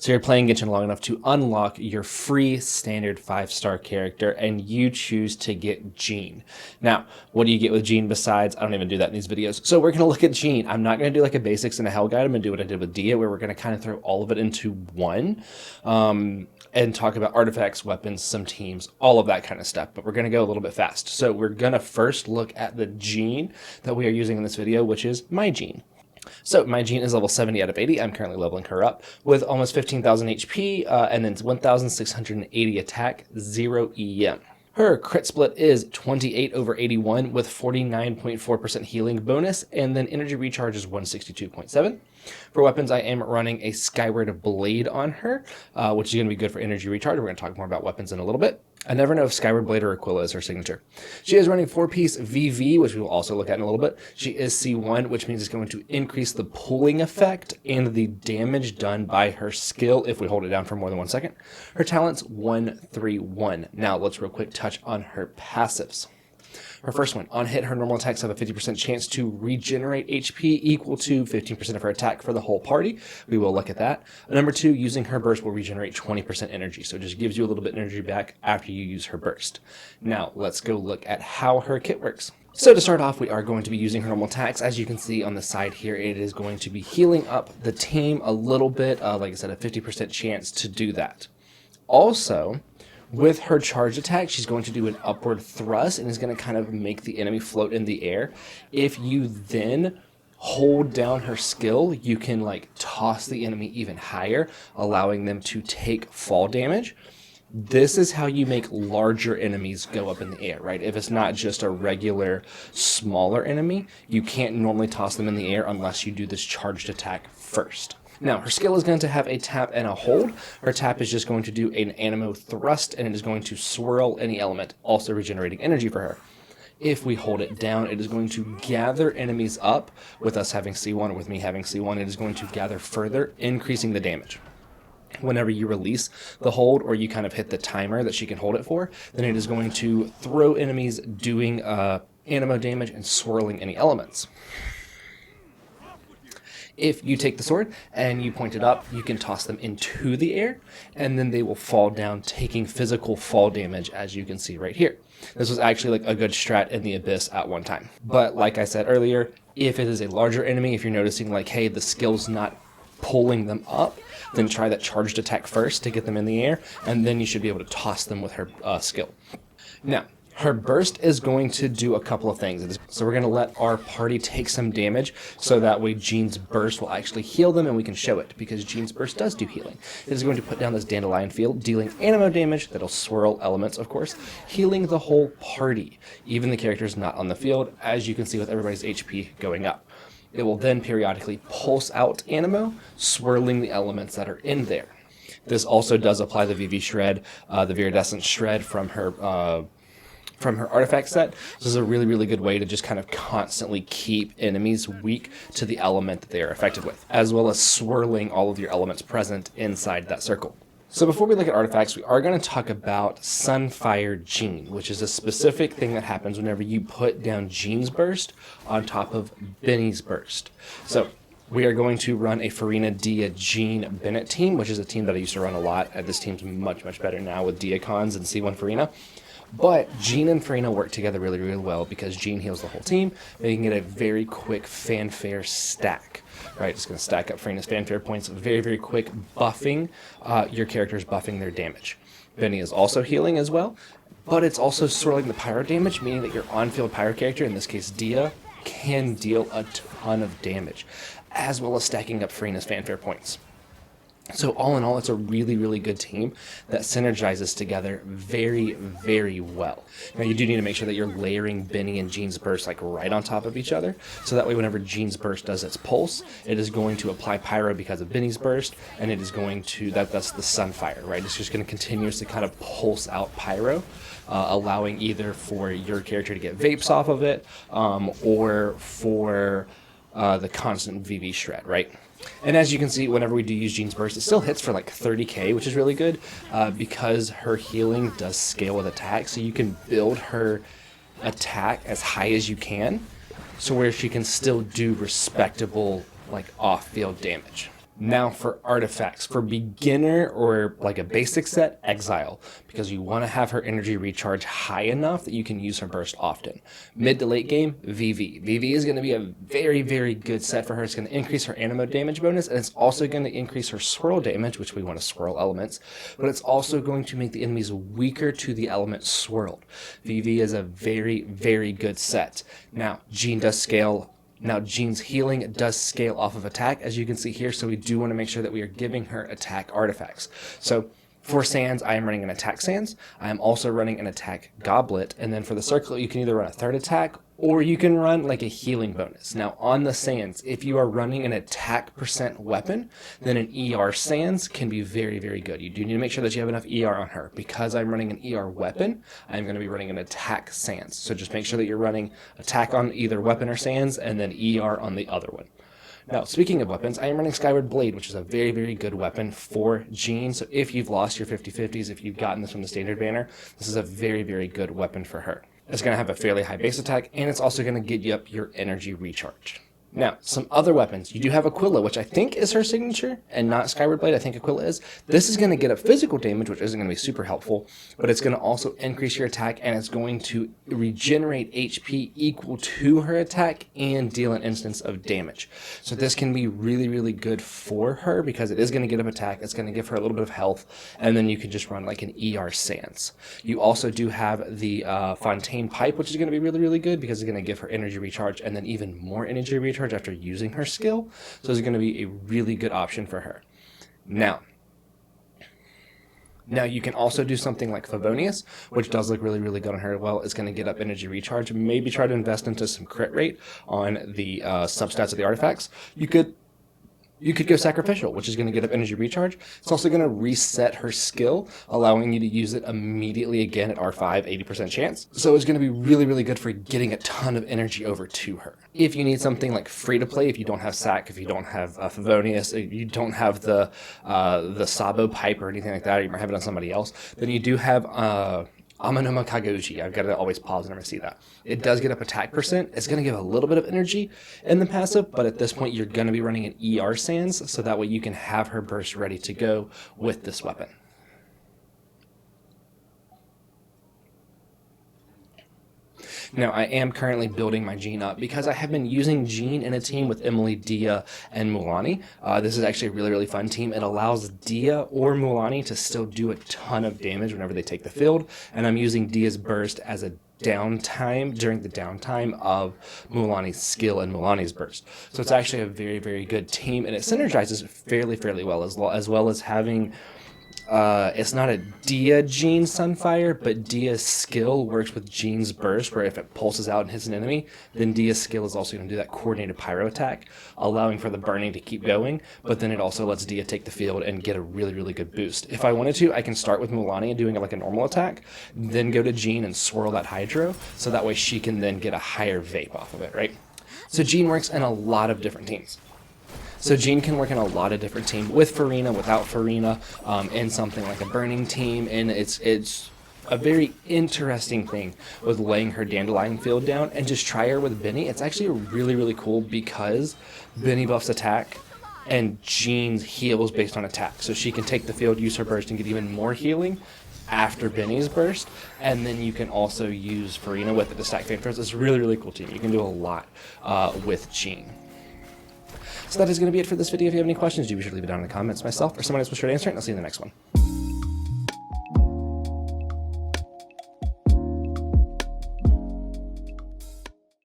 So you're playing Genshin long enough to unlock your free standard 5-star character, and you choose to get Jean. Now, what do you get with Jean besides? I don't even do that in these videos. So we're going to look at Jean. I'm not going to do like a basics and a hell guide. I'm going to do what I did with Dia, where we're going to kind of throw all of it into one and talk about artifacts, weapons, some teams, all of that kind of stuff. But we're going to go a little bit fast. So we're going to first look at the Jean that we are using in this video, which is my Jean. So my Jean is level 70 out of 80. I'm currently leveling her up with almost 15,000 HP and then 1,680 attack, 0 EM. Her crit split is 28 over 81 with 49.4% healing bonus, and then energy recharge is 162.7. For weapons, I am running a Skyward Blade on her, which is going to be good for energy recharge. We're going to talk more about weapons in a little bit. I never know if Skyward Blade or Aquila is her signature. She is running 4-piece VV, which we will also look at in a little bit. She is C1, which means it's going to increase the pulling effect and the damage done by her skill if we hold it down for more than 1 second. Her talent's 131. Now let's real quick touch on her passives. Her first one, on hit, her normal attacks have a 50% chance to regenerate HP equal to 15% of her attack for the whole party. We will look at that. Number 2, using her burst will regenerate 20% energy, so it just gives you a little bit of energy back after you use her burst. Now, let's go look at how her kit works. So to start off, we are going to be using her normal attacks. As you can see on the side here, it is going to be healing up the team a little bit. Like I said, a 50% chance to do that. Also, with her charge attack, she's going to do an upward thrust and is going to kind of make the enemy float in the air. If you then hold down her skill, you can like toss the enemy even higher, allowing them to take fall damage. This is how you make larger enemies go up in the air, right? If it's not just a regular smaller enemy, you can't normally toss them in the air unless you do this charged attack first. Now, her skill is going to have a tap and a hold. Her tap is just going to do an Animo thrust, and it is going to swirl any element, also regenerating energy for her. If we hold it down, it is going to gather enemies up. With us having C1 or with me having C1, it is going to gather further, increasing the damage. Whenever you release the hold or you kind of hit the timer that she can hold it for, then it is going to throw enemies doing Animo damage and swirling any elements. If you take the sword and you point it up, you can toss them into the air, and then they will fall down, taking physical fall damage, as you can see right here. This was actually like a good strat in the Abyss at one time. But like I said earlier, if it is a larger enemy, if you're noticing like, hey, the skill's not pulling them up, then try that charged attack first to get them in the air, and then you should be able to toss them with her skill. Now, her burst is going to do a couple of things. So we're going to let our party take some damage so that way Jean's burst will actually heal them and we can show it, because Jean's burst does do healing. It is going to put down this dandelion field, dealing Animo damage that'll swirl elements, of course, healing the whole party, even the characters not on the field, as you can see with everybody's HP going up. It will then periodically pulse out Animo, swirling the elements that are in there. This also does apply the VV Shred, the Viridescent Shred from her artifact set. This is a really, really good way to just kind of constantly keep enemies weak to the element that they are affected with, as well as swirling all of your elements present inside that circle. So before we look at artifacts, we are going to talk about Sunfire Jean, which is a specific thing that happens whenever you put down Jean's burst on top of Benny's burst. So we are going to run a Farina, Dia, Jean, Bennett team, which is a team that I used to run a lot. This team's much, much better now with Diacons and C1 Farina. But Jean and Farina work together really, really well because Jean heals the whole team, making it a very quick fanfare stack. Right, it's going to stack up Farina's fanfare points very, very quick, buffing your characters, buffing their damage. Benny is also healing as well, but it's also swirling the pyro damage, meaning that your on-field pyro character, in this case Dia, can deal a ton of damage, as well as stacking up Farina's fanfare points. So all in all, it's a really, really good team that synergizes together very, very well. Now you do need to make sure that you're layering Benny and Jean's burst like right on top of each other, so that way whenever Jean's burst does its pulse, it is going to apply pyro because of Benny's burst, and it is going to, that's the Sunfire, right? It's just going to continuously kind of pulse out pyro, allowing either for your character to get vapes off of it, or for the constant VV Shred, right? And as you can see, whenever we do use Jean's burst, it still hits for like 30k, which is really good because her healing does scale with attack. So you can build her attack as high as you can, so where she can still do respectable like off-field damage. Now for artifacts, for beginner or like a basic set, Exile, because you want to have her energy recharge high enough that you can use her burst often. Mid to late game, VV. VV is going to be a very, very good set for her. It's going to increase her animo damage bonus, and it's also going to increase her swirl damage, which we want to swirl elements, but it's also going to make the enemies weaker to the element swirled. VV is a very, very good set. Now, Jean does scale. Now, Jean's healing does scale off of attack, as you can see here, so we do want to make sure that we are giving her attack artifacts. So for Sands, I am running an attack Sands. I am also running an attack Goblet, and then for the Circlet, you can either run a third attack, or you can run like a healing bonus. Now, on the Sands, if you are running an attack % weapon, then an ER Sands can be very, very good. You do need to make sure that you have enough ER on her. Because I'm running an ER weapon, I'm going to be running an attack Sands. So just make sure that you're running attack on either weapon or Sands, and then ER on the other one. Now, speaking of weapons, I am running Skyward Blade, which is a very, very good weapon for Jean. So if you've lost your 50/50s, if you've gotten this from the standard banner, this is a very, very good weapon for her. It's going to have a fairly high base attack, and it's also going to get you up your energy recharge. Now, some other weapons. You do have Aquila, which I think is her signature, and not Skyward Blade. I think Aquila is. This is going to get up physical damage, which isn't going to be super helpful, but it's going to also increase your attack, and it's going to regenerate HP equal to her attack and deal an instance of damage. So this can be really, really good for her because it is going to get up attack. It's going to give her a little bit of health, and then you can just run like an ER Sans. You also do have the Fontaine Pipe, which is going to be really, really good because it's going to give her energy recharge and then even more energy recharge after using her skill. So it's going to be a really good option for her. Now you can also do something like Favonius, which does look really, really good on her. Well, it's going to get up energy recharge. Maybe try to invest into some crit rate on the substats of the artifacts. You could go Sacrificial, which is going to get up energy recharge. It's also going to reset her skill, allowing you to use it immediately again at R5, 80% chance. So it's going to be really, really good for getting a ton of energy over to her. If you need something like free to play, if you don't have Sac, if you don't have Favonius, if you don't have the Sabo Pipe or anything like that, or you might have it on somebody else, then you do have Amanoma Kagoji. I've got to always pause whenever I see that. It does get up attack %. It's going to give a little bit of energy in the passive, but at this point you're going to be running an ER Sans, so that way you can have her burst ready to go with this weapon. Now, I am currently building my Jean up because I have been using Jean in a team with Emily, Dia, and Mulaney. This is actually a really, really fun team. It allows Dia or Mulaney to still do a ton of damage whenever they take the field, and I'm using Dia's burst as a downtime during the downtime of Mulaney's skill and Mulaney's burst. So it's actually a very, very good team, and it synergizes fairly well, as well as having it's not a Dia Jean Sunfire, but Dia's skill works with Jean's burst, where if it pulses out and hits an enemy, then Dia's skill is also going to do that coordinated pyro attack, allowing for the burning to keep going, but then it also lets Dia take the field and get a really, really good boost. If I wanted to, I can start with Mulaney and doing it like a normal attack, then go to Jean and swirl that Hydro, so that way she can then get a higher vape off of it, right? So Jean works in a lot of different teams. So Jean can work in a lot of different teams, with Farina, without Farina, in something like a burning team, and it's a very interesting thing with laying her Dandelion field down, and just try her with Benny. It's actually really, really cool because Benny buffs attack, and Jean heals based on attack. So she can take the field, use her burst, and get even more healing after Benny's burst, and then you can also use Farina with it to stack flamethrowers. It's a really, really cool team. You can do a lot with Jean. So that is going to be it for this video. If you have any questions, do be sure to leave it down in the comments. Myself or someone else will be sure to answer it, and I'll see you in the next one.